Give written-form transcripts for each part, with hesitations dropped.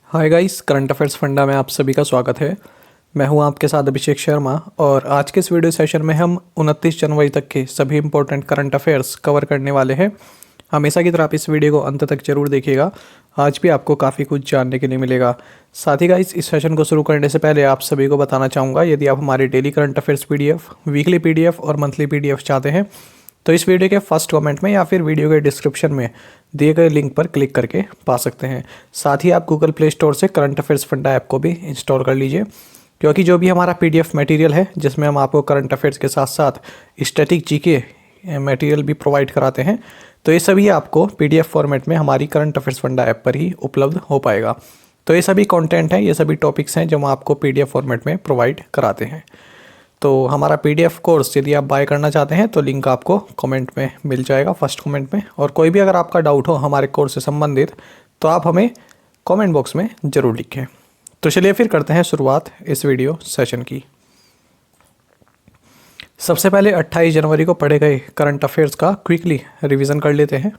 Hi guys, current affairs funda में आप सभी का स्वागत है। मैं हूं आपके साथ अभिषेक शर्मा और आज के इस वीडियो सेशन में हम 29 जनवरी तक के सभी इंपॉर्टेंट करंट अफेयर्स कवर करने वाले हैं। हमेशा की तरह आप इस वीडियो को अंत तक जरूर देखिएगा। आज भी आपको काफ़ी कुछ जानने के लिए मिलेगा। साथ ही गाइस, इस सेशन को शुरू करने से पहले आप सभी को बताना चाहूँगा, यदि आप हमारे daily current affairs PDF, weekly PDF और मंथली PDF चाहते हैं तो इस वीडियो के फर्स्ट कमेंट में या फिर वीडियो के डिस्क्रिप्शन में दिए गए लिंक पर क्लिक करके पा सकते हैं। साथ ही आप गूगल प्ले स्टोर से करंट अफेयर्स फंडा ऐप को भी इंस्टॉल कर लीजिए, क्योंकि जो भी हमारा PDF मटेरियल है जिसमें हम आपको करंट अफेयर्स के साथ साथ स्टैटिक GK मटेरियल भी प्रोवाइड कराते हैं, तो ये सभी आपको PDF फॉर्मेट में हमारी करंट अफेयर्स फंडा ऐप पर ही उपलब्ध हो पाएगा। तो ये सभी कंटेंट हैं, ये सभी टॉपिक्स हैं जो हम आपको PDF फॉर्मेट में प्रोवाइड कराते हैं। तो हमारा PDF कोर्स यदि आप बाय करना चाहते हैं तो लिंक आपको कमेंट में मिल जाएगा, फर्स्ट कमेंट में। और कोई भी अगर आपका डाउट हो हमारे कोर्स से संबंधित तो आप हमें कमेंट बॉक्स में ज़रूर लिखें। तो चलिए फिर करते हैं शुरुआत इस वीडियो सेशन की। सबसे पहले 28 जनवरी को पढ़े गए करंट अफेयर्स का क्विकली रिवीजन कर लेते हैं।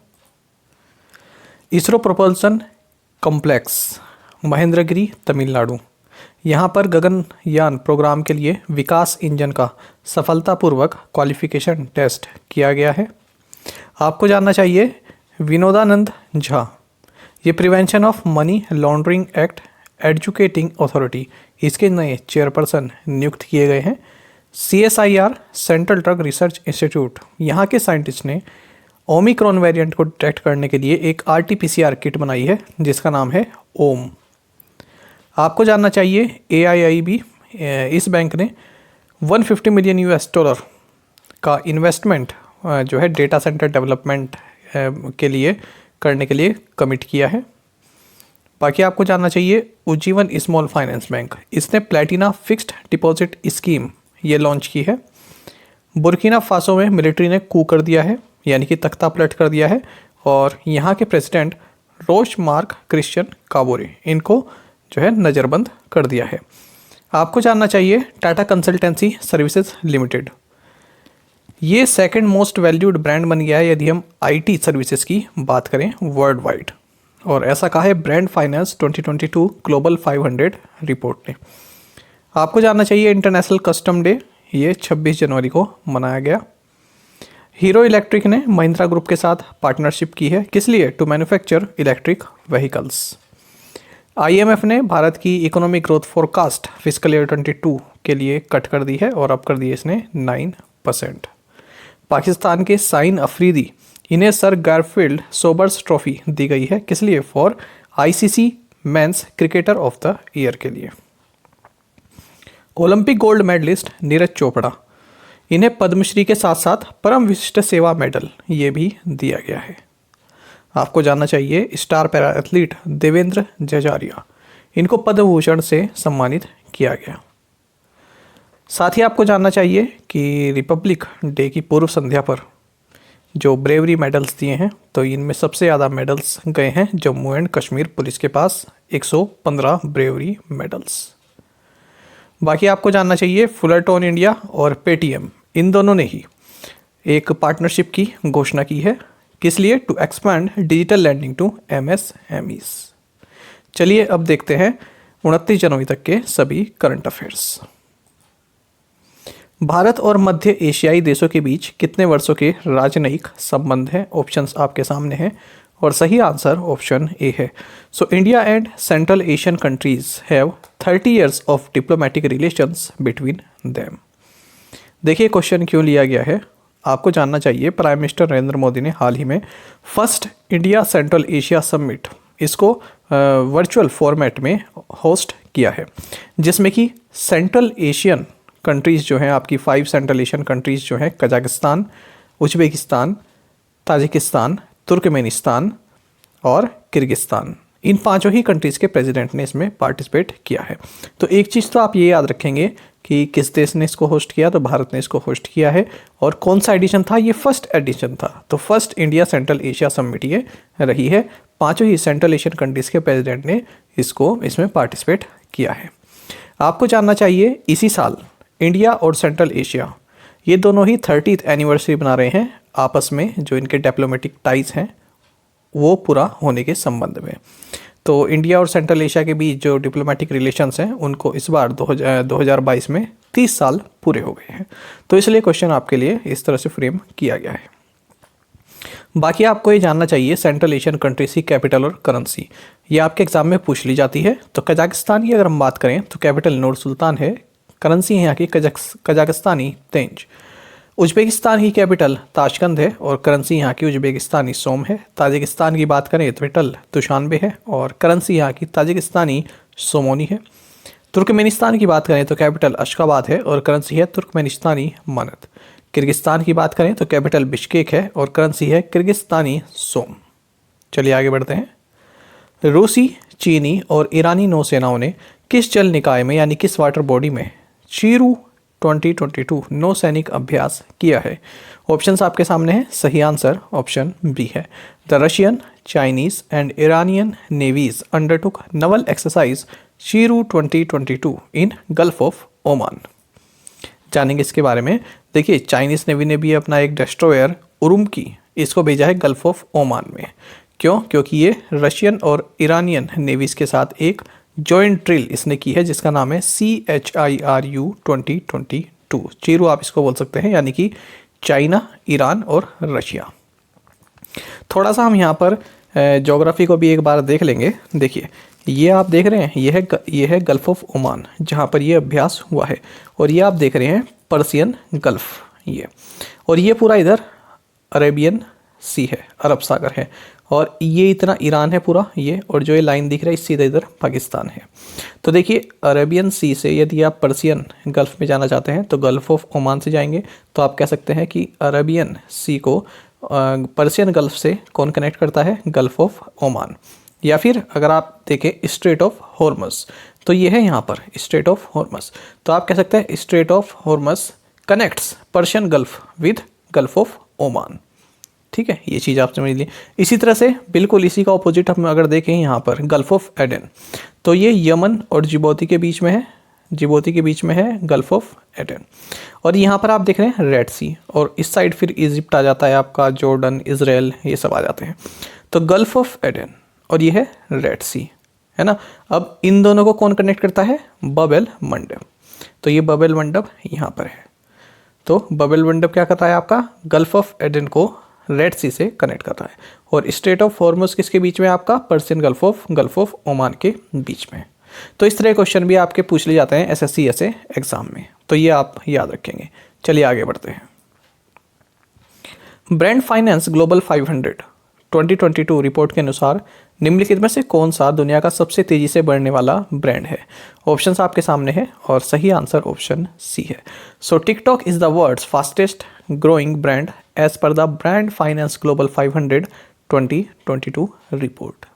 ISRO propulsion complex, Mahendragiri, Tamil Nadu. यहाँ पर गगनयान प्रोग्राम के लिए विकास इंजन का सफलतापूर्वक क्वालिफिकेशन टेस्ट किया गया है। आपको जानना चाहिए विनोदानंद झा, ये prevention of money laundering act educating authority, इसके नए चेयरपर्सन नियुक्त किए गए हैं। CSIR central drug research institute, यहाँ के साइंटिस्ट ने ओमिक्रॉन वेरिएंट को डिटेक्ट करने के लिए एक RT-PCR किट बनाई है जिसका नाम है ओम। आपको जानना चाहिए AIIB, इस बैंक ने $150 मिलियन का इन्वेस्टमेंट जो है डेटा सेंटर डेवलपमेंट के लिए करने के लिए कमिट किया है। बाकी आपको जानना चाहिए उज्जीवन स्मॉल फाइनेंस बैंक, इसने प्लेटिना फिक्स्ड डिपॉजिट स्कीम ये लॉन्च की है। बुर्किना फासो में मिलिट्री ने कू कर दिया है, यानी कि तख्ता पलट कर दिया है, और यहाँ के प्रेसिडेंट रोच मार्क क्रिश्चियन काबोरे, इनको जो है नज़रबंद कर दिया है। आपको जानना चाहिए टाटा कंसल्टेंसी सर्विसेज लिमिटेड, ये सेकंड मोस्ट वैल्यूड ब्रांड बन गया है यदि हम IT सर्विसेज की बात करें वर्ल्ड वाइड, और ऐसा कहा है ब्रांड फाइनेंस 2022 ग्लोबल 500 रिपोर्ट ने। आपको जानना चाहिए इंटरनेशनल कस्टम डे, ये 26 जनवरी को मनाया गया। हीरो इलेक्ट्रिक ने महिंद्रा ग्रुप के साथ पार्टनरशिप की है, किस लिए? To manufacture electric vehicles. IMF ने भारत की economic growth forecast fiscal year 22 के लिए कट कर दी है और अब कर दी है इसने 9%। पाकिस्तान के साइन अफरीदी, इन्हें सर गारफील्ड सोबर्स ट्रॉफी दी गई है, किस लिए? For ICC men's cricketer of the year के लिए। Olympic gold medallist Neeraj Chopra, इन्हें पद्मश्री के साथ साथ परम विशिष्ट सेवा मेडल ये भी दिया गया है। आपको जानना चाहिए स्टार पैरा एथलीट देवेंद्र जजारिया, इनको पद्म भूषण से सम्मानित किया गया। साथ ही आपको जानना चाहिए कि रिपब्लिक डे की पूर्व संध्या पर जो ब्रेवरी मेडल्स दिए हैं, तो इनमें सबसे ज़्यादा मेडल्स गए हैं जम्मू एंड कश्मीर पुलिस के पास, 115 ब्रेवरी मेडल्स। बाकी आपको जानना चाहिए फुलरटन इंडिया और Paytm, इन दोनों ने ही एक पार्टनरशिप की घोषणा की है, किस लिए? To expand digital lending to MSMEs। चलिए अब देखते हैं 29 जनवरी तक के सभी करंट अफेयर्स। भारत और मध्य एशियाई देशों के बीच कितने वर्षों के राजनयिक संबंध हैं? ऑप्शंस आपके सामने हैं और सही आंसर ऑप्शन A है। So India and central Asian countries have 30 years of diplomatic relations between them. देखिए क्वेश्चन क्यों लिया गया है, आपको जानना चाहिए प्राइम मिनिस्टर नरेंद्र मोदी ने हाल ही में first India central Asia summit, इसको वर्चुअल फॉर्मेट में होस्ट किया है, जिसमें कि सेंट्रल एशियन कंट्रीज़ जो हैं, आपकी 5 सेंट्रल एशियन कंट्रीज़ जो हैं, कजाकिस्तान, उज्बेकिस्तान, ताजिकिस्तान, तुर्कमेनिस्तान और किर्गिस्तान, इन 5 ही कंट्रीज़ के प्रेसिडेंट ने इसमें पार्टिसिपेट किया है। तो एक चीज़ तो आप ये याद रखेंगे कि किस देश ने इसको होस्ट किया, तो भारत ने इसको होस्ट किया है। और कौन सा एडिशन था? ये फर्स्ट एडिशन था। तो first India central Asia summit ये रही है, 5 ही सेंट्रल एशियन कंट्रीज़ के प्रेसिडेंट ने इसमें पार्टिसिपेट किया है। आपको जानना चाहिए इसी साल इंडिया और सेंट्रल एशिया ये दोनों ही 30th एनिवर्सरी बना रहे हैं आपस में, जो इनके डिप्लोमेटिक टाइज हैं वो पूरा होने के संबंध में। तो तो इंडिया और सेंट्रल एशिया के बीच जो डिप्लोमेटिक रिलेशंस हैं उनको इस बार 2022 में 30 साल पूरे हो गए हैं। तो इसलिए क्वेश्चन आपके लिए इस तरह से फ्रेम किया गया है। बाकी आपको ये जानना चाहिए सेंट्रल एशियन कंट्रीज की कैपिटल और करेंसी, ये आपके एग्जाम में पूछ ली जाती है। तो कजाकिस्तान की अगर हम बात करें तो कैपिटल नूर सुल्तान है, करेंसी है यहाँ की कजाकिस्तानी तेंज। उज्बेकिस्तान की कैपिटल ताशकंद है और करेंसी यहाँ की उज्बेकिस्तानी सोम है। ताजिकिस्तान की बात करें तो कैपिटल दुशानबे है और करेंसी यहाँ की ताजिकिस्तानी सोमोनी है। तुर्कमेनिस्तान की बात करें तो कैपिटल अशखाबाद है और करेंसी है तुर्कमेनिस्तानी मानद। किर्गिस्तान की बात करें तो कैपिटल बिश्केक है और करेंसी है किर्गिस्तानी सोम। चलिए आगे बढ़ते हैं। रूसी, चीनी और ईरानी नौसेनाओं ने किस जल निकाय में यानी किस वाटर बॉडी में चीरू 2022 नौसैनिक अभ्यास किया है? ऑप्शंस आपके सामने हैं। सही आंसर ऑप्शन बी है। The Russian, Chinese and Iranian navies undertook naval exercise चीरू 2022 इन गल्फ ऑफ ओमान। जानेंगे इसके बारे में। देखिए, चाइनीज नेवी ने भी अपना एक डेस्ट्रॉयर उरुमकी इसको भेजा है गल्फ ऑफ ओमान में। क्यों? क्योंकि ये रशियन और ईरानियन नेवीज के साथ एक जॉइंट ड्रिल इसने की है जिसका नाम है CHIRU 2022। चीरू आप इसको बोल सकते हैं, यानी कि चाइना, ईरान और रशिया। थोड़ा सा हम यहाँ पर ज्योग्राफी को भी एक बार देख लेंगे। देखिए, ये आप देख रहे हैं, ये है गल्फ ऑफ ओमान जहाँ पर ये अभ्यास हुआ है, और ये आप देख रहे हैं पर्सियन गल्फ ये, और ये पूरा इधर अरेबियन सी है, अरब सागर है, और ये इतना ईरान है पूरा ये, और जो ये लाइन दिख रहा है सीधा इधर पाकिस्तान है। तो देखिए, अरेबियन सी से यदि आप पर्सियन गल्फ में जाना चाहते हैं तो गल्फ ऑफ ओमान से जाएंगे। तो आप कह सकते हैं कि अरेबियन सी को पर्सियन गल्फ से कौन कनेक्ट करता है? Gulf of Oman. या फिर अगर आप देखें स्ट्रेट ऑफ हॉर्मस, तो ये है यहाँ पर स्ट्रेट ऑफ हॉर्मस, तो आप कह सकते हैं strait of Hormuz connects Persian Gulf with Gulf of Oman. ठीक है, ये चीज़ आप समझ लीजिए। इसी तरह से बिल्कुल इसी का ऑपोजिट हम अगर देखें यहाँ पर गल्फ ऑफ एडन, तो ये यमन और जिबौती के बीच में है, जिबौती के बीच में है गल्फ ऑफ एडन। और यहाँ पर आप देख रहे हैं रेड सी, और इस साइड फिर इजिप्ट आ जाता है आपका, जॉर्डन, इजराइल, ये सब आ जाते हैं। तो गल्फ ऑफ एडन और ये है रेड सी, है ना। अब इन दोनों को कौन कनेक्ट करता है? बब-एल मंडब। तो ये बब-एल मंडब यहाँ पर है। तो बब-एल मंडब क्या करता है? आपका गल्फ ऑफ एडन को रेड सी से कनेक्ट कर रहा है, और स्ट्रेट ऑफ हॉर्मुज किसके बीच में? आपका पर्सियन गल्फ ऑफ ओमान के बीच में। तो इस तरह क्वेश्चन भी आपके पूछ लिए जाते हैं SSC ऐसे एग्जाम में, तो ये आप याद रखेंगे। चलिए आगे बढ़ते हैं। ब्रांड फाइनेंस ग्लोबल 500 2022 रिपोर्ट के अनुसार निम्नलिखित में से कौन सा दुनिया का सबसे तेजी से बढ़ने वाला ब्रांड है? ऑप्शंस आपके सामने है, और सही आंसर ऑप्शन सी है। So TikTok is the world's fastest growing brand as per the brand finance global 500 2022 report.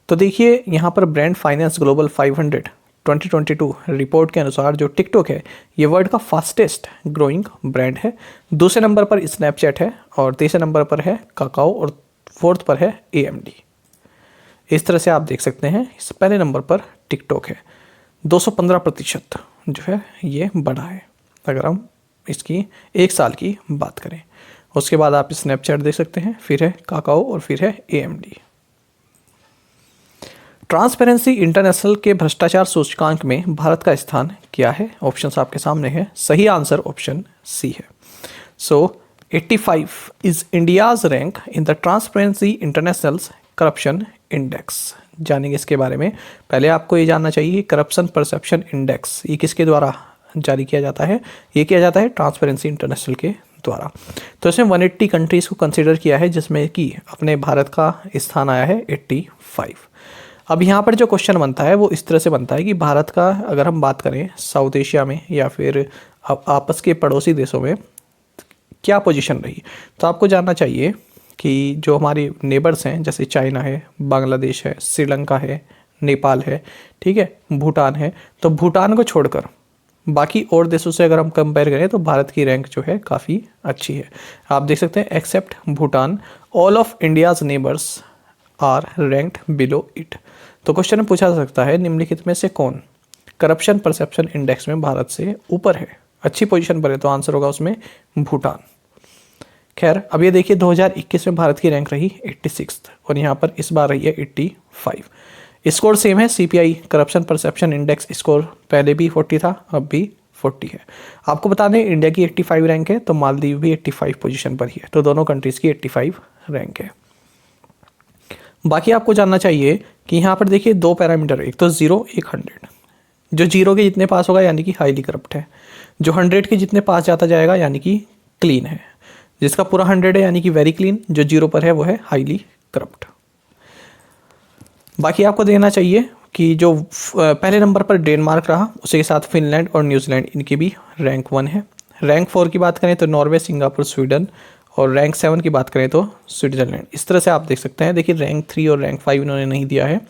तो देखिए, यहाँ पर ब्रांड फाइनेंस ग्लोबल 500 2022 रिपोर्ट के अनुसार जो टिकटॉक है ये वर्ल्ड का फास्टेस्ट ग्रोइंग ब्रांड है। दूसरे नंबर पर स्नैपचैट है, और तीसरे नंबर पर है काकाओ, और फोर्थ पर है AMD। इस तरह से आप देख सकते हैं, इस पहले नंबर पर टिकटॉक है, 215% जो है ये बढ़ा है अगर हम इसकी एक साल की बात करें। उसके बाद आप स्नैपचैट देख सकते हैं, फिर है काकाओ, और फिर है AMD। ट्रांसपेरेंसी इंटरनेशनल के भ्रष्टाचार सूचकांक में भारत का स्थान क्या है? ऑप्शंस आपके सामने है। सही आंसर ऑप्शन सी है। सो 85 is India's rank in the transparency internationals corruption index. जानेंगे इसके बारे में। पहले आपको ये जानना चाहिए करप्शन परसेप्शन इंडेक्स ये किसके द्वारा जारी किया जाता है? ये किया जाता है ट्रांसपेरेंसी इंटरनेशनल के द्वारा। तो इसमें 180 कंट्रीज़ को कंसिडर किया है, जिसमें कि अपने भारत का स्थान आया है 85। अब यहाँ पर जो क्वेश्चन बनता है वो इस तरह से बनता है कि भारत का अगर हम बात करें साउथ एशिया में या फिर आपस के पड़ोसी देशों में क्या पोजीशन रही, तो आपको जानना चाहिए कि जो हमारे नेबर्स हैं जैसे चाइना है, बांग्लादेश है, श्रीलंका है, नेपाल है, ठीक है, भूटान है, तो भूटान को छोड़कर बाकी और देशों से अगर हम कंपेयर करें तो भारत की रैंक जो है काफ़ी अच्छी है। आप देख सकते हैं except Bhutan all of India's neighbours are ranked below it. तो क्वेश्चन में पूछा जा सकता है निम्नलिखित में से कौन करप्शन परसेप्शन इंडेक्स में भारत से ऊपर है, अच्छी पोजीशन पर है? तो आंसर होगा उसमें भूटान। खैर, अब ये देखिए 2021 में भारत की रैंक रही 86 और यहाँ पर इस बार रही है 85। स्कोर सेम है, CPI corruption perception index score पहले भी 40 था, अब भी 40 है। आपको बता दें इंडिया की 85 रैंक है, तो मालदीव भी 85 पोजीशन पर ही है, तो दोनों कंट्रीज़ की 85 रैंक है। बाकी आपको जानना चाहिए कि यहाँ पर देखिए दो पैरामीटर, एक तो 0 एक 100। जो 0 के जितने पास होगा यानी कि हाईली करप्ट है, जो 100 के जितने पास जाता जाएगा यानी कि क्लीन है, जिसका पूरा 100 है यानी कि वेरी क्लीन, जो 0 पर है वो है हाईली करप्ट। बाकी आपको देना चाहिए कि जो पहले नंबर पर डेनमार्क रहा, उसी के साथ फिनलैंड और न्यूजीलैंड, इनकी भी रैंक 1 है। रैंक 4 की बात करें तो नॉर्वे, सिंगापुर, स्वीडन, और रैंक 7 की बात करें तो स्विट्ज़रलैंड। इस तरह से आप देख सकते हैं। देखिए रैंक 3 और रैंक 5 इन्होंने नहीं दिया है,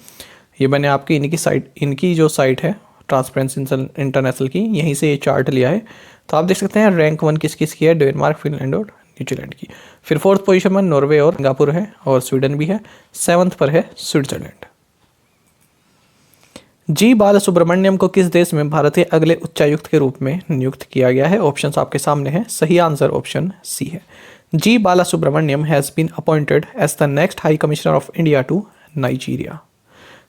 ये मैंने आपकी इनकी साइट, इनकी जो साइट है ट्रांसपेरेंसी इंटरनेशनल की, यहीं से ये चार्ट लिया है। तो आप देख सकते हैं रैंक 1 किस किस की है, डेनमार्क, फिनलैंड और न्यूजीलैंड की। फिर 4th पोजीशन में नॉर्वे और सिंगापुर है और स्वीडन भी है। 7th पर है स्विट्ज़रलैंड। जी बालासुब्रमण्यम को किस देश में भारतीय अगले उच्चायुक्त के रूप में नियुक्त किया गया है? ऑप्शंस आपके सामने हैं, सही आंसर ऑप्शन सी है। G Balasubramaniam has been appointed as the next high commissioner of India to Nigeria.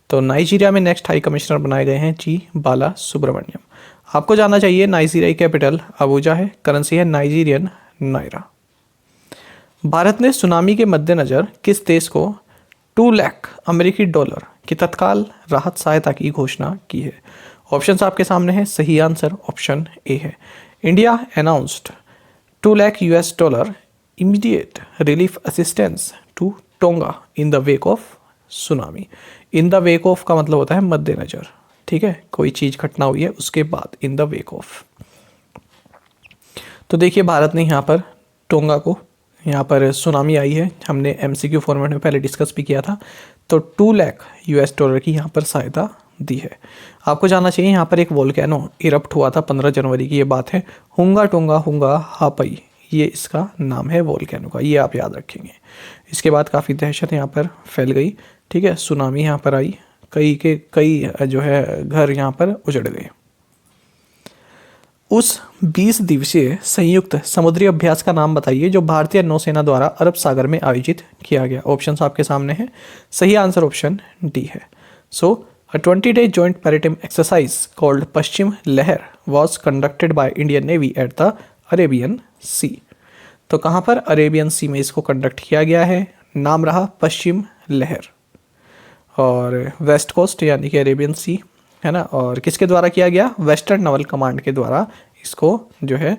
तो नाइजीरिया में नेक्स्ट हाई कमिश्नर बनाए गए हैं जी बालासुब्रमण्यम। आपको जानना चाहिए नाइजीरिया की कैपिटल अबूजा है, करेंसी है नाइजीरियन नायरा। भारत ने सुनामी के मद्देनज़र किस देश को 2 लाख अमेरिकी डॉलर की तत्काल राहत सहायता की घोषणा की है? ऑप्शंस आपके सामने हैं, सही आंसर ऑप्शन ए है। India announced 2 lakh US dollar immediate relief assistance to Tonga in the wake of tsunami. In the wake of का मतलब होता है मद्देनजर, ठीक है, कोई चीज़ घटना हुई है उसके बाद, इन द वेक ऑफ। तो देखिए भारत ने यहाँ पर टोंगा को, यहाँ पर सुनामी आई है, हमने MCQ फॉर्मेट में पहले डिस्कस भी किया था, तो 2 लाख US डॉलर की यहाँ पर सहायता दी है। आपको जानना चाहिए यहाँ पर एक वोल्केनो इरप्ट हुआ था 15 जनवरी की ये बात है, हुंगा टोंगा हुंगा हापई, ये इसका नाम है वोल्केनो का, ये आप याद रखेंगे। इसके बाद काफ़ी दहशत यहाँ पर फैल गई, ठीक है, सुनामी यहाँ पर आई, कई जो है घर यहाँ पर उजड़ गए। उस 20 दिवसीय संयुक्त समुद्री अभ्यास का नाम बताइए जो भारतीय नौसेना द्वारा अरब सागर में आयोजित किया गया। ऑप्शंस आपके सामने हैं, सही आंसर ऑप्शन डी है। सो अ 20-day joint maritime exercise called पश्चिम लहर was conducted by Indian Navy at the Arabian Sea. तो कहाँ पर? अरेबियन सी में इसको कंडक्ट किया गया है, नाम रहा पश्चिम लहर, और वेस्ट कोस्ट यानी कि अरेबियन सी है ना। और किसके द्वारा किया गया? वेस्टर्न नवल कमांड के द्वारा इसको जो है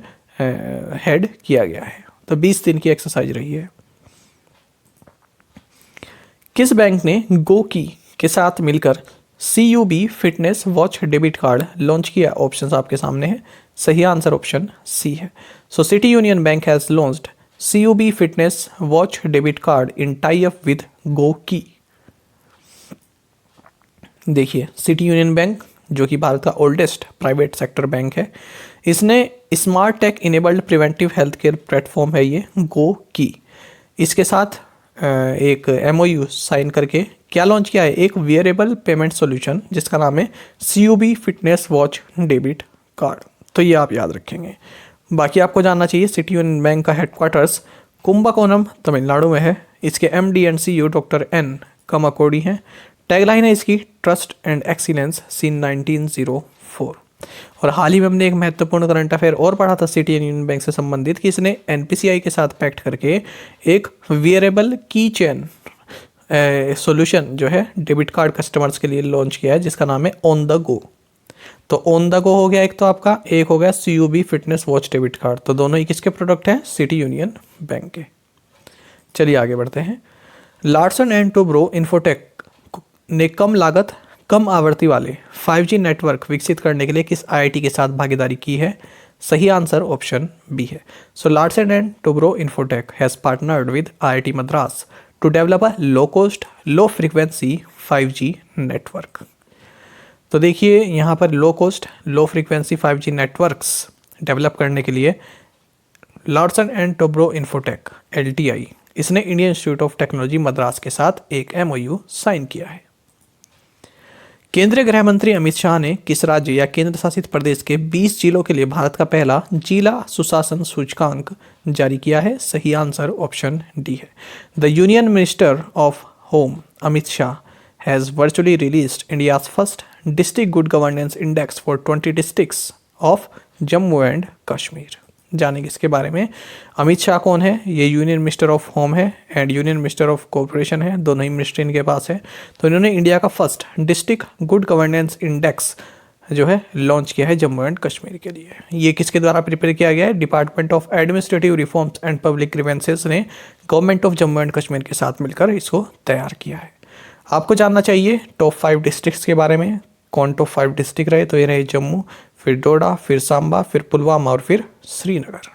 हेड किया गया है। तो 20 दिन की एक्सरसाइज रही है। किस बैंक ने गोकी के साथ मिलकर CUB fitness watch debit card launch किया? ऑप्शंस आपके सामने हैं, सही आंसर ऑप्शन सी है। So City Union Bank has launched CUB fitness watch debit card in tie up with Goqii. देखिए सिटी यूनियन बैंक जो कि भारत का ओल्डेस्ट प्राइवेट सेक्टर बैंक है, इसने smart tech enabled preventive health care platform है ये गोकी, इसके साथ एक MOU साइन करके क्या लॉन्च किया है? एक वियरेबल पेमेंट सॉल्यूशन जिसका नाम है CUB fitness watch debit card. तो ये आप याद रखेंगे। बाकी आपको जानना चाहिए सिटी यूनियन बैंक का हेडक्वार्टर्स कुंभकोणम तमिलनाडु में है। इसके MD and CEO doctor N Kamakodi हैं। टैगलाइन है इसकी ट्रस्ट एंड एक्सीलेंस सिन 1904। और हाल ही में हमने एक महत्वपूर्ण करंट अफेयर और पढ़ा था सिटी यूनियन बैंक से संबंधित कि इसने NPCI के साथ पैक्ट करके एक वियरेबल की चेन सॉल्यूशन जो है डेबिट कार्ड कस्टमर्स के लिए लॉन्च किया है जिसका नाम है ऑन द गो। तो ऑन द गो हो गया एक तो आपका, एक हो गया CUB fitness watch debit card. तो दोनों ही किसके प्रोडक्ट हैं? सिटी यूनियन बैंक के। चलिए आगे बढ़ते हैं। लार्सन एंड टूब्रो इन्फोटेक ने कम लागत कम आवृत्ति वाले 5G नेटवर्क विकसित करने के लिए किस IIT के साथ भागीदारी की है? सही आंसर ऑप्शन बी है। So Larsen and Toubro Infotech has partnered with IIT Madras to develop a low cost low frequency 5G network. तो देखिए यहाँ पर low cost low frequency 5G networks develop करने के लिए Larsen and Toubro Infotech LTI इसने Indian Institute of Technology Madras के साथ एक MOU साइन किया है। केंद्रीय गृह मंत्री अमित शाह ने किस राज्य या केंद्र शासित प्रदेश के 20 जिलों के लिए भारत का पहला जिला सुशासन सूचकांक जारी किया है? सही आंसर ऑप्शन डी है। The union minister of home Amit Shah has virtually released India's first district good governance index for 20 districts of Jammu and Kashmir. जानेंगे इसके बारे में। अमित शाह कौन है? ये यूनियन मिनिस्टर ऑफ होम है and union minister of corporation है, दोनों ही मिनिस्ट्री इनके पास है। तो इन्होंने इंडिया का first district good governance index जो है लॉन्च किया है जम्मू एंड कश्मीर के लिए। ये किसके द्वारा प्रिपेयर किया गया है? Department of administrative reforms and public grievances ने government of Jammu and Kashmir के साथ मिलकर इसको तैयार किया है। आपको जानना चाहिए टॉप 5 डिस्ट्रिक्ट्स के बारे में। कौन टॉप 5 डिस्ट्रिक्ट रहे? तो ये रहे जम्मू, फिर डोडा, फिर सांबा, फिर पुलवामा और फिर श्रीनगर।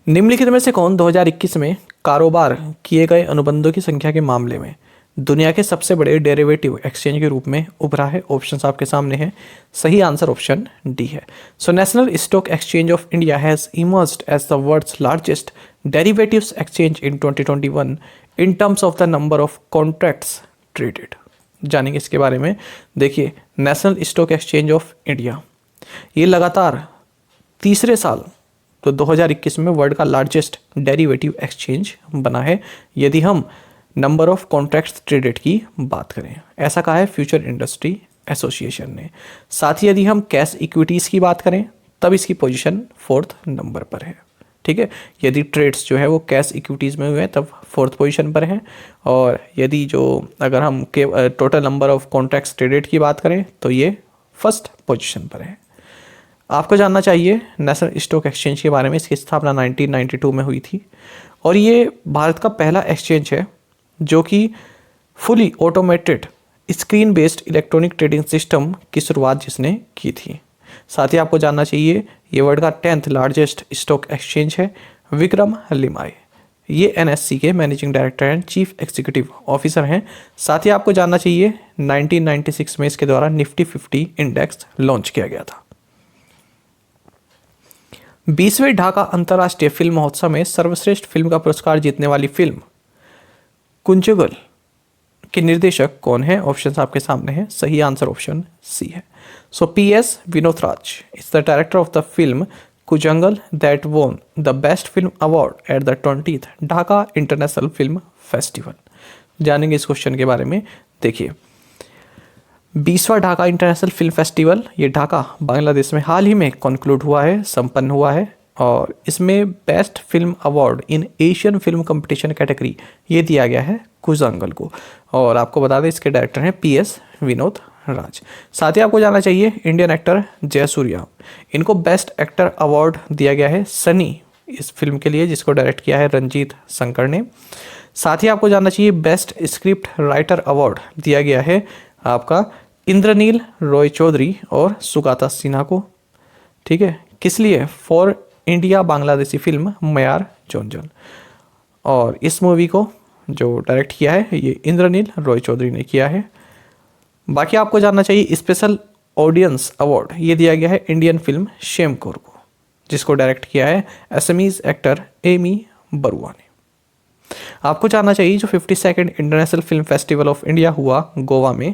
निम्नलिखित में से कौन 2021 में कारोबार किए गए अनुबंधों की संख्या के मामले में दुनिया के सबसे बड़े डेरिवेटिव एक्सचेंज के रूप में उभरा है? ऑप्शंस आपके सामने हैं। सही आंसर ऑप्शन डी है। So National Stock Exchange of India has emerged as the world's largest derivatives exchange in 2021 in terms of the number of contracts traded. जानेंगे इसके बारे में। देखिए, National Stock Exchange of India ये लगातार तीसरे साल तो 2021 में वर्ल्ड का लार्जेस्ट डेरिवेटिव एक्सचेंज बना है यदि हम नंबर ऑफ कॉन्ट्रैक्ट्स ट्रेडेड की बात करें। ऐसा कहा है फ्यूचर इंडस्ट्री एसोसिएशन ने। साथ ही यदि हम कैश इक्विटीज़ की बात करें तब इसकी पोजीशन 4th नंबर पर है। ठीक है, यदि ट्रेड्स जो है वो कैश इक्विटीज़ में हुए हैं तब 4th पोजीशन पर है। और यदि जो अगर हम total number of contracts traded की बात करें तो ये 1st पोजीशन पर है। आपको जानना चाहिए नेशनल स्टॉक एक्सचेंज के बारे में। इसकी स्थापना 1992 में हुई थी और ये भारत का पहला एक्सचेंज है जो कि fully automated screen based electronic trading system की शुरुआत जिसने की थी। साथ ही आपको जानना चाहिए ये वर्ल्ड का 10th लार्जेस्ट स्टॉक एक्सचेंज है। विक्रम लिमाय ये एनएससी के managing director and chief executive officer हैं। साथ ही आपको जानना चाहिए 1996 में इसके द्वारा निफ्टी 50 इंडेक्स लॉन्च किया गया था। 20वें ढाका अंतर्राष्ट्रीय फिल्म महोत्सव में सर्वश्रेष्ठ फिल्म का पुरस्कार जीतने वाली फिल्म कुंचुगल के निर्देशक कौन है? ऑप्शंस आपके सामने हैं। सही आंसर ऑप्शन सी है। So P S Vinod Raj is the director of the film Koozhangal that won the best film award at the 20th Dhaka International Film Festival. जानेंगे इस क्वेश्चन के बारे में। देखिए, 20वां ढाका इंटरनेशनल फिल्म फेस्टिवल ये ढाका बांग्लादेश में हाल ही में कंक्लूड हुआ है, संपन्न हुआ है और इसमें best film award in Asian film competition category ये दिया गया है कुजंगल को। और आपको बता दें इसके डायरेक्टर हैं पीएस विनोद राज। साथ ही आपको जानना चाहिए इंडियन एक्टर जयसूर्या, इनको बेस्ट एक्टर अवार्ड दिया गया है सनी इस फिल्म के लिए जिसको डायरेक्ट किया है रंजीत शंकर ने। साथ ही आपको जानना चाहिए बेस्ट स्क्रिप्ट राइटर अवार्ड दिया गया है आपका इंद्रनील रॉय चौधरी और सुगाता सिन्हा को। ठीक है, किस लिए? फॉर इंडिया बांग्लादेशी फिल्म मयार जोंजन। और इस मूवी को जो डायरेक्ट किया है ये इंद्रनील रॉय चौधरी ने किया है। बाकी आपको जानना चाहिए स्पेशल ऑडियंस अवार्ड ये दिया गया है इंडियन फिल्म शेमकोर को जिसको डायरेक्ट किया है असमीज एक्टर एमी बरुआ ने। आपको जानना चाहिए जो 52nd international Film festival of India हुआ गोवा में,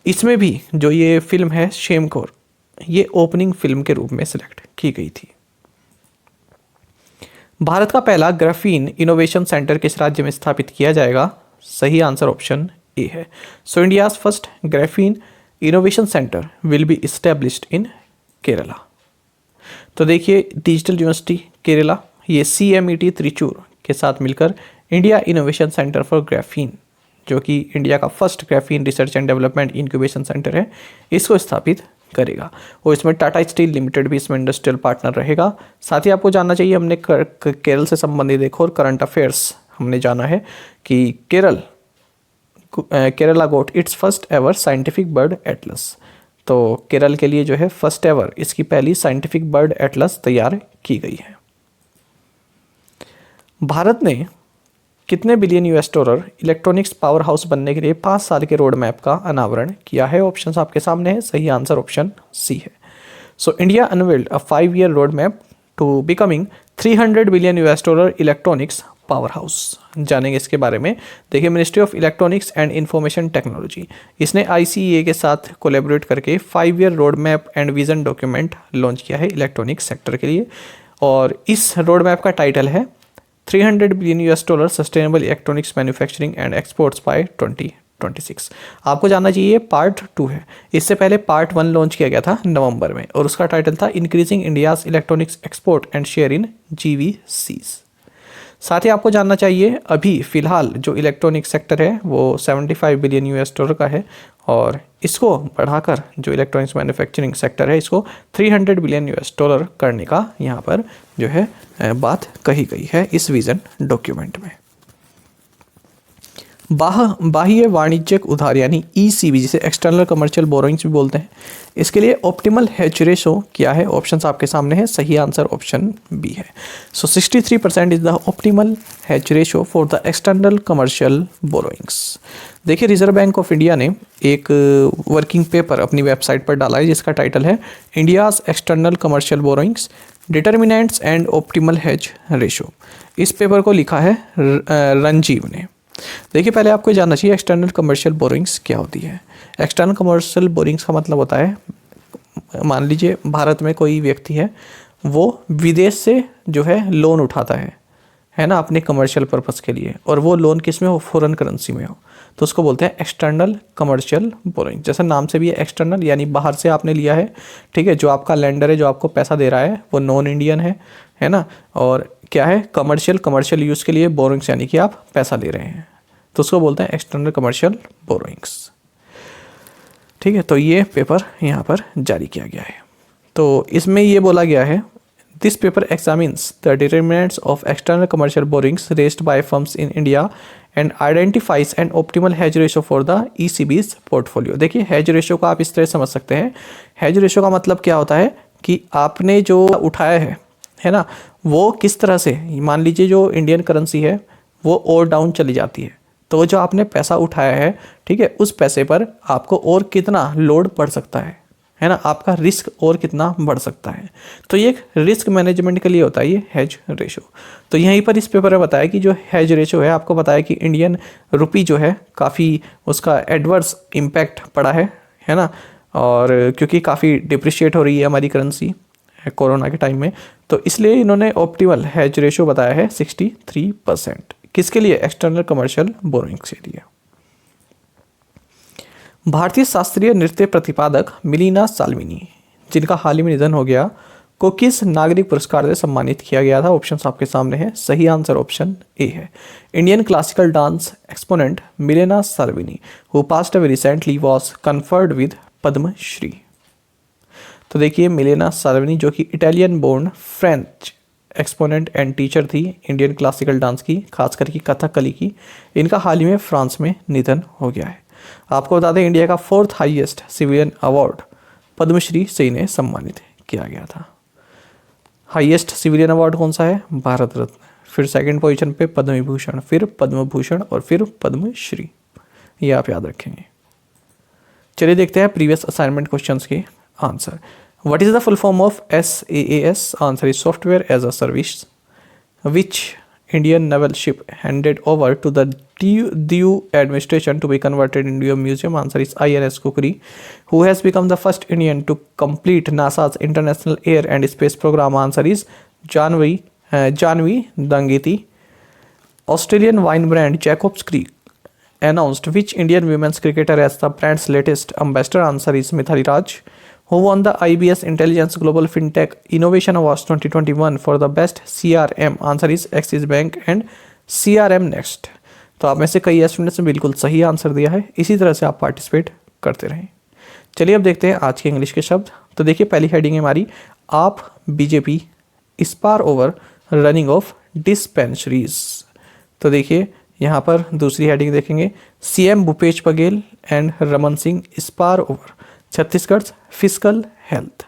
इसमें भी जो ये फिल्म है शेमकोर ये ओपनिंग फिल्म के रूप में सिलेक्ट की गई थी। भारत का पहला ग्राफीन इनोवेशन सेंटर किस राज्य में स्थापित किया जाएगा? सही आंसर ऑप्शन ए है। सो India's first graphene innovation centre will be established in Kerala. तो देखिए, डिजिटल यूनिवर्सिटी केरला ये CMET त्रिचूर के साथ मिलकर India innovation centre for graphene जो कि इंडिया का first graphene research and development incubation centre है इसको स्थापित करेगा। और इसमें टाटा स्टील लिमिटेड भी इसमें इंडस्ट्रियल पार्टनर रहेगा। साथ ही आपको जानना चाहिए हमने केरल से संबंधित एक और करंट अफेयर्स हमने जाना है कि Kerala got its first ever scientific bird atlas. तो केरल के लिए जो है फर्स्ट एवर इसकी पहली साइंटिफिक बर्ड एटलस तैयार की गई है। भारत ने कितने billion $US electronics power house बनने के लिए 5 साल के रोड मैप का अनावरण किया है? ऑप्शंस आपके सामने है। सही आंसर ऑप्शन सी है। So India unveiled a 5-year road map to becoming $300 billion electronics power house. जानेंगे इसके बारे में। देखिए, ministry of electronics and information technology इसने ICEA के साथ कोलैबोरेट करके 5-year road map and vision document launch किया है इलेक्ट्रॉनिक्स सेक्टर के लिए। और इस रोड मैप का टाइटल है 300 billion US dollar sustainable electronics manufacturing and exports by 2026। आपको जानना चाहिए पार्ट 2 है, इससे पहले पार्ट 1 लॉन्च किया गया था नवंबर में और उसका टाइटल था increasing India's electronics export and share in GVCs. साथ ही आपको जानना चाहिए अभी फ़िलहाल जो इलेक्ट्रॉनिक सेक्टर है वो 75 बिलियन यूएस डॉलर का है और इसको बढ़ाकर जो इलेक्ट्रॉनिक्स मैन्युफैक्चरिंग सेक्टर है इसको 300 बिलियन यूएस डॉलर करने का यहाँ पर जो है बात कही गई है इस विज़न डॉक्यूमेंट में। बाह्य वाणिज्यिक उधार यानी ईसीबी जिसे एक्सटर्नल कमर्शियल बोरोइंग्स भी बोलते हैं, इसके लिए ऑप्टिमल हेज रेशो क्या है? ऑप्शंस आपके सामने है, सही आंसर ऑप्शन बी है। सो 63% is the optimal hedge ratio for the external commercial borrowings. देखिए रिजर्व बैंक ऑफ इंडिया ने एक वर्किंग पेपर अपनी वेबसाइट पर डाला है जिसका टाइटल है India's external commercial borrowings determinants and optimal hedge ratio. इस पेपर को लिखा है रंजीव ने। देखिए पहले आपको जानना चाहिए एक्सटर्नल कमर्शियल बोरिंग्स क्या होती है। एक्सटर्नल कमर्शियल बोरिंग्स का मतलब होता है, मान लीजिए भारत में कोई व्यक्ति है वो विदेश से जो है लोन उठाता है ना, अपने कमर्शियल पर्पस के लिए, और वो लोन किस में हो? फॉरेन करेंसी में हो, तो उसको बोलते हैं एक्सटर्नल कमर्शियल बोरिंग। जैसे नाम से भी है एक्सटर्नल यानी बाहर से आपने लिया है, ठीक है। जो आपका लेंडर है जो आपको पैसा दे रहा है वो नॉन इंडियन है ना, और क्या है? कमर्शियल यूज़ के लिए बोरिंग्स यानी कि आप पैसा दे रहे हैं, तो उसको बोलते हैं एक्सटर्नल कमर्शियल बोरिंग्स, ठीक है। तो ये पेपर यहाँ पर जारी किया गया है। तो इसमें ये बोला गया है this paper examines the determinants of external commercial borrowings raised by firms in India and identifies an optimal hedge ratio for the ECBs portfolio. देखिए हेज रेशो को आप इस तरह समझ सकते हैं। हेज रेशो का मतलब क्या होता है कि आपने जो उठाया है ना, वो किस तरह से, मान लीजिए जो इंडियन करेंसी है वो और डाउन चली जाती है, तो जो आपने पैसा उठाया है, ठीक है, उस पैसे पर आपको और कितना लोड पड़ सकता है ना, आपका रिस्क और कितना बढ़ सकता है। तो ये एक रिस्क मैनेजमेंट के लिए होता है ये हेज रेशो। तो यहीं पर इस पेपर में बताया कि जो हेज रेशो है, आपको बताया कि इंडियन रुपी जो है काफ़ी उसका एडवर्स इम्पैक्ट पड़ा है ना, और क्योंकि काफ़ी डिप्रिशिएट हो रही है हमारी करेंसी कोरोना के टाइम में, तो इसलिए इन्होंने ऑप्टिमल हेज रेशो बताया है 63%। किसके लिए? एक्सटर्नल कमर्शियल बोरिंग्स के लिए। भारतीय शास्त्रीय नृत्य प्रतिपादक मिलीना साल्विनी, जिनका हाल ही में निधन हो गया, को किस नागरिक पुरस्कार से सम्मानित किया गया था? ऑप्शंस आपके सामने है, सही आंसर ऑप्शन ए है। Indian classical dance exponent Milena Salvini who passed away recently was conferred with Padmashri. तो देखिए मिलीना साल्विनी जो कि Italian born French exponent and teacher थी इंडियन क्लासिकल डांस की, खास करके कथकली की, इनका हाल ही में फ्रांस में निधन हो गया है। आपको बता दें इंडिया का 4th highest civilian award Padmashri से इन्हें सम्मानित किया गया था। हाईएस्ट सिविलियन अवार्ड कौन सा है? भारत रत्न, फिर सेकंड पोजीशन पे पद्म विभूषण, फिर पद्म भूषण और फिर पद्मश्री, ये आप याद रखेंगे। चलिए देखते हैं प्रीवियस असाइनमेंट क्वेश्चंस के answer. What is the full form of SaaS? Answer is Software as a Service. Which Indian naval ship handed over to the Diu administration to be converted into a museum? Answer is INS Kukri. Who has become the first Indian to complete NASA's International Air and Space Program? Answer is Janvi Dangiti. Australian wine brand Jacob's Creek announced which Indian women's cricketer as the brand's latest ambassador? Answer is Mithali Raj. Who won the IBS Intelligence Global FinTech Innovation Awards 2021 for the best CRM? Answer is Axis Bank and CRM Next. तो आप में से कई students ने बिल्कुल सही answer दिया है। इसी तरह से आप पार्टिसिपेट करते रहें। चलिए अब देखते हैं आज के इंग्लिश के शब्द। तो देखिए पहली हेडिंग है हमारी, आप BJP spar over running of dispensaries. तो देखिए यहाँ पर दूसरी हेडिंग देखेंगे, CM Bhupesh Baghel and Raman Singh spar over Chhattisgarh physical health.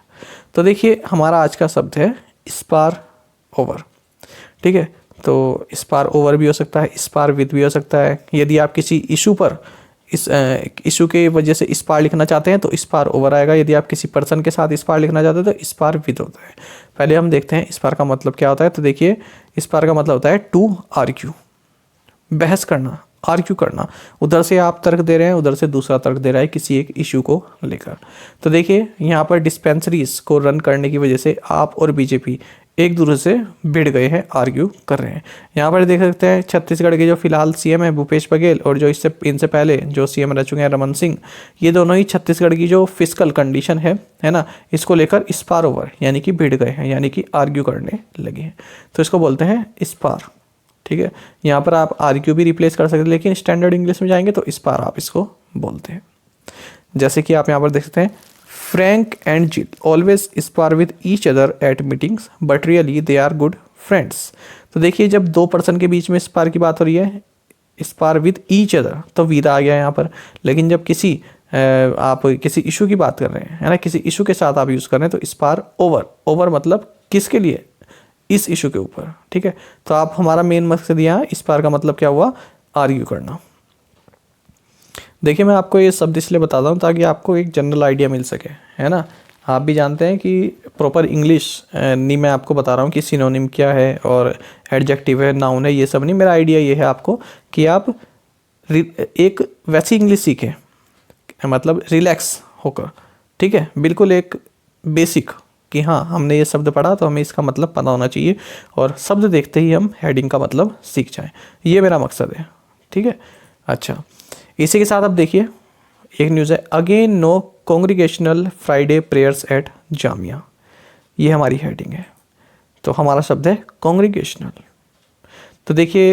तो देखिए हमारा आज का शब्द है स्पार ओवर, ठीक है। तो स्पार ओवर भी हो सकता है, स्पार विद भी हो सकता है। यदि आप किसी इशू पर इस इशू के वजह से स्पार लिखना चाहते हैं तो स्पार ओवर आएगा। यदि आप किसी पर्सन के साथ स्पार लिखना चाहते हैं तो स्पार विद होता है। पहले हम देखते हैं स्पार का मतलब क्या होता है। तो देखिए स्पार का मतलब होता है टू आर्ग्यू, बहस करना, आर्ग्यू करना। उधर से आप तर्क दे रहे हैं, उधर से दूसरा तर्क दे रहा है किसी एक इशू को लेकर। तो देखिए यहाँ पर डिस्पेंसरीज को रन करने की वजह से आप और बीजेपी एक दूसरे से भिड़ गए हैं, आर्ग्यू कर रहे हैं। यहाँ पर देख सकते हैं छत्तीसगढ़ के जो फिलहाल सीएम है भूपेश बघेल और जो इनसे पहले जो सीएम रह चुके हैं रमन सिंह, ये दोनों ही छत्तीसगढ़ की जो फिजिकल कंडीशन है ना, इसको लेकर स्पार ओवर यानी कि भिड़ गए हैं, यानी कि आर्ग्यू करने लगे हैं, तो इसको बोलते हैं स्पार। ठीक है, यहाँ पर आप आर्ग्यू भी रिप्लेस कर सकते हैं, लेकिन स्टैंडर्ड इंग्लिश में जाएंगे तो स्पार आप इसको बोलते हैं। जैसे कि आप यहाँ पर देख सकते हैं, Frank and Jill always spar with each other at meetings but really they are good friends. तो देखिए जब दो पर्सन के बीच में स्पार की बात हो रही है, स्पार विद ईच अदर, तो विद आ गया यहाँ पर, लेकिन जब आप किसी इशू की बात कर रहे हैं, है ना, किसी इशू के साथ आप यूज़ कर रहे हैं तो स्पार ओवर, ओवर मतलब किसके लिए, इस इशू के ऊपर। ठीक है, तो आप हमारा मेन मकसद यहाँ स्पार का मतलब क्या हुआ, आर्ग्यू करना। देखिए मैं आपको ये शब्द इसलिए बताता हूँ ताकि आपको एक जनरल आइडिया मिल सके, है ना। आप भी जानते हैं कि प्रॉपर इंग्लिश नहीं मैं आपको बता रहा हूँ कि सिनोनिम क्या है और एडजेक्टिव है, नाउन है, ये सब नहीं। मेरा आइडिया ये है आपको कि आप एक वैसी इंग्लिश सीखें, मतलब रिलैक्स होकर। ठीक है, बिल्कुल एक बेसिक कि हाँ हमने ये शब्द पढ़ा तो हमें इसका मतलब पता होना चाहिए, और शब्द देखते ही हम हेडिंग का मतलब सीख जाएं, ये मेरा मकसद है। ठीक है, अच्छा इसी के साथ अब देखिए एक न्यूज़ है, again no congregational Friday prayers at Jamia, ये हमारी हेडिंग है। तो हमारा शब्द है कॉन्ग्रीगेशनल। तो देखिए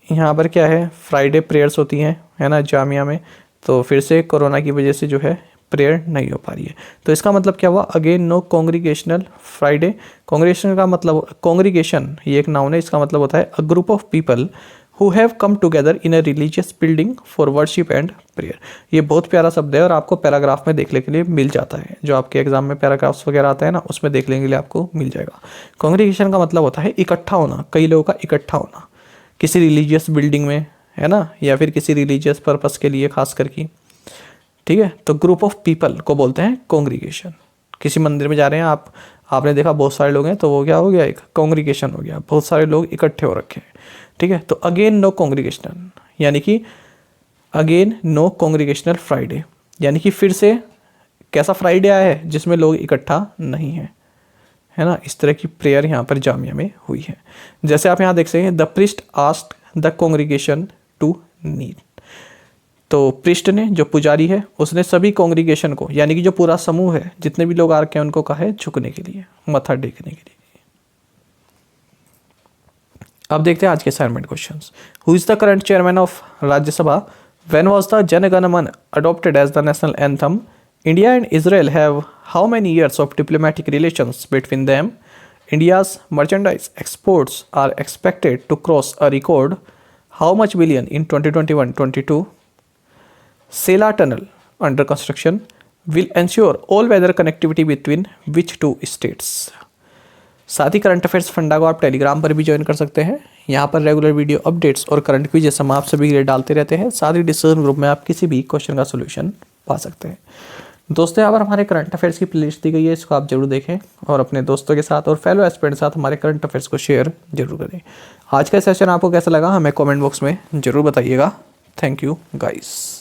यहाँ पर क्या है, फ्राइडे प्रेयर्स होती हैं, है ना, जामिया में। तो फिर से कोरोना की वजह से जो है प्रेयर नहीं हो पा रही है, तो इसका मतलब क्या हुआ, again no congregational Friday. Congregation का मतलब, कॉन्ग्रीगेशन ये एक नाउन है, इसका मतलब होता है a group of people who have come together in a religious building for worship and prayer. ये बहुत प्यारा शब्द है और आपको पैराग्राफ में देखने के लिए मिल जाता है, जो आपके एग्जाम में पैराग्राफ्स वगैरह आता है ना, उसमें देखने के लिए आपको मिल जाएगा। कॉन्ग्रीगेशन का मतलब होता है इकट्ठा होना, कई लोगों का इकट्ठा होना किसी रिलीजियस बिल्डिंग में, है ना, या फिर किसी रिलीजियस पर्पस के लिए खास करके। ठीक है, तो ग्रुप ऑफ पीपल को बोलते हैं कॉन्ग्रीगेशन। किसी मंदिर में जा रहे हैं आपने देखा बहुत सारे लोग हैं, तो वो क्या हो गया, एक कॉन्ग्रीगेशन हो गया, बहुत सारे लोग इकट्ठे हो रखे हैं। ठीक है, तो अगेन नो कॉन्ग्रीगेशनल यानी कि अगेन नो कॉन्ग्रीगेशनल फ्राइडे, यानी कि फिर से कैसा फ्राइडे आया है जिसमें लोग इकट्ठा नहीं हैं, है ना। इस तरह की प्रेयर यहाँ पर जामिया में हुई है। जैसे आप यहाँ देख सकते हैं, the priest asked the congregation to kneel. तो प्रिस्ट ने, जो पुजारी है, उसने सभी कॉन्ग्रीगेशन को, यानी कि जो पूरा समूह है, जितने भी लोग आ रखे हैं, उनको कहा है झुकने के लिए, मत्था टेकने के लिए। अब देखते हैं आज के assignment questions. Who is the current chairman of Rajya Sabha? When was the Jana Gana Mana adopted as the national anthem? India and Israel have how many years of diplomatic relations between them? India's merchandise exports are expected to cross a record how much billion in 2021-22? Sela Tunnel under construction will ensure all-weather connectivity between which two states? साथ ही current affairs funda को आप Telegram पर भी join कर सकते हैं। यहाँ पर रेगुलर वीडियो अपडेट्स और करंट क्विज़ हम आप सभी के लिए डालते रहते हैं। साथ ही डिस्कशन ग्रुप में आप किसी भी क्वेश्चन का सोल्यूशन पा सकते हैं। दोस्तों, यहाँ पर हमारे करंट अफेयर्स की प्लेलिस्ट दी गई है, इसको आप जरूर देखें और अपने दोस्तों के साथ और फेलो एस्पिरेंट के साथ हमारे करंट अफेयर्स को शेयर जरूर करें। आज का सेशन आपको कैसा लगा हमें कमेंट बॉक्स में जरूर बताइएगा। Thank you guys.